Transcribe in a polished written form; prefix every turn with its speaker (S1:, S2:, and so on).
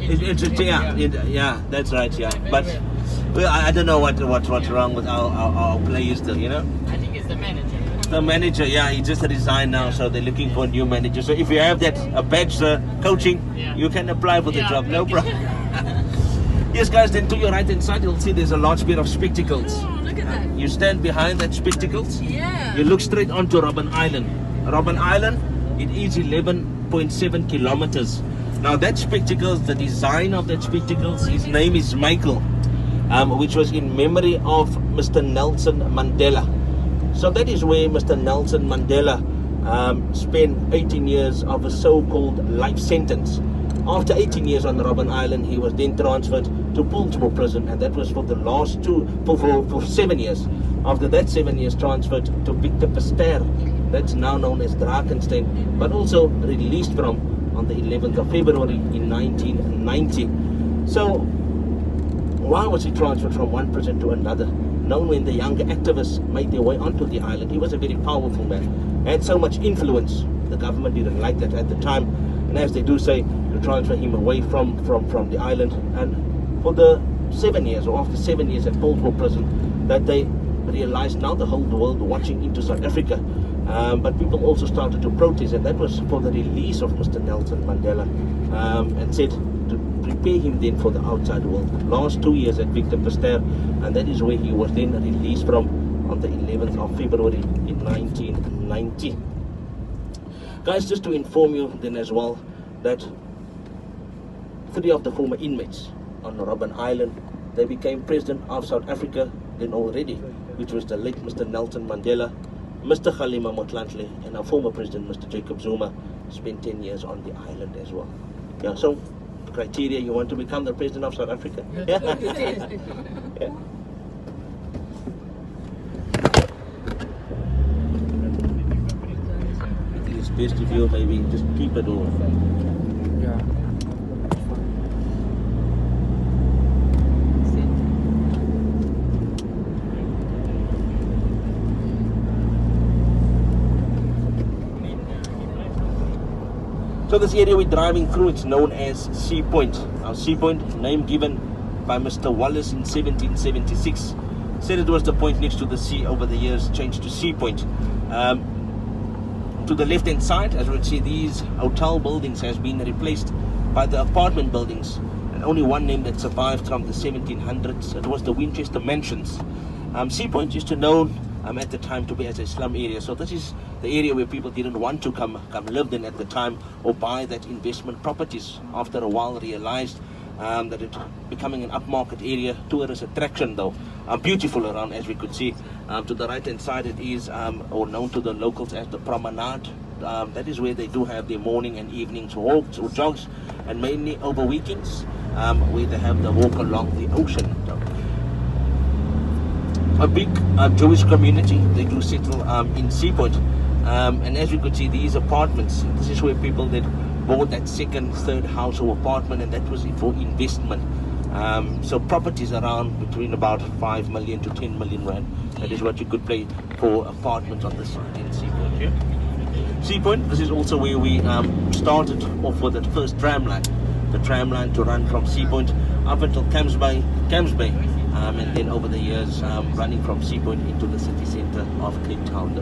S1: Yeah, that's right. Yeah, but well, I don't know what's wrong with our players, though. You know.
S2: I think it's the manager.
S1: The manager, yeah, he just resigned now, so they're looking for a new manager. So if you have that badge coaching, you can apply for the job, no problem. Yes, guys, then to your right hand side, you'll see there's a large pair of spectacles.
S2: Oh, look at that.
S1: You stand behind that spectacles.
S2: Yeah.
S1: You look straight onto Robben Island. Robben Island, it is 11.7 kilometers. Now that spectacles, the design of that spectacles, his name is Michael, which was in memory of Mr. Nelson Mandela. So that is where Mr. Nelson Mandela spent 18 years of a so-called life sentence. After 18 years on Robben Island, he was then transferred to Portsmouth prison, and that was for the last for 7 years. After that 7 years, transferred to Victor Pasteur, that's now known as Drakenstein, but also released from on the 11th of February in 1990. So why was he transferred from one prison to another? Known when the younger activists made their way onto the island. He was a very powerful man, had so much influence. The government didn't like that at the time, and as they do say, to transfer him away from the island. And for the 7 years, or after 7 years at Portsmouth prison, that they realized now the whole world watching into South Africa. But people also started to protest, and that was for the release of Mr. Nelson Mandela, and said to prepare him then for the outside world. Last 2 years at Victor Pasteur, and that is where he was then released from on the 11th of February in 1990. Guys, just to inform you then as well, that 3 of the former inmates on Robben Island, they became president of South Africa then already, which was the late Mr. Nelson Mandela, Mr. Kgalema Motlanthe, and our former president, Mr. Jacob Zuma, spent 10 years on the island as well. Yeah, so the criteria, you want to become the president of South Africa? Yeah. Yeah. I think it's best if you maybe just keep it all.
S3: Yeah.
S1: So this area we're driving through, it's known as Sea Point. Now Sea Point, name given by Mr. Wallace in 1776. Said it was the point next to the sea. Over the years changed to Sea Point. To the left hand side, as we would see, these hotel buildings has been replaced by the apartment buildings. And only one name that survived from the 1700s, it was the Winchester Mansions. Sea Point used to known at the time to be as a slum area. So this is the area where people didn't want to come live in at the time or buy that investment properties. After a while realized that it becoming an upmarket area, tourist attraction though. Beautiful around, as we could see. To the right hand side it is or known to the locals as the promenade. That is where they do have their morning and evenings walks or jogs, and mainly over weekends where they have the walk along the ocean. A big Jewish community, they do settle in Sea Point, and as we could see, these apartments, this is where people that bought that second, third house or apartment, and that was for investment. So properties around between about 5 million to 10 million rand. That is what you could pay for apartments on this side in Sea Point. Yeah? Sea Point, this is also where we started off with the first tram line. The tram line to run from Sea Point up until Camps Bay, and then over the years running from Sea Point into the city centre of Cape Town.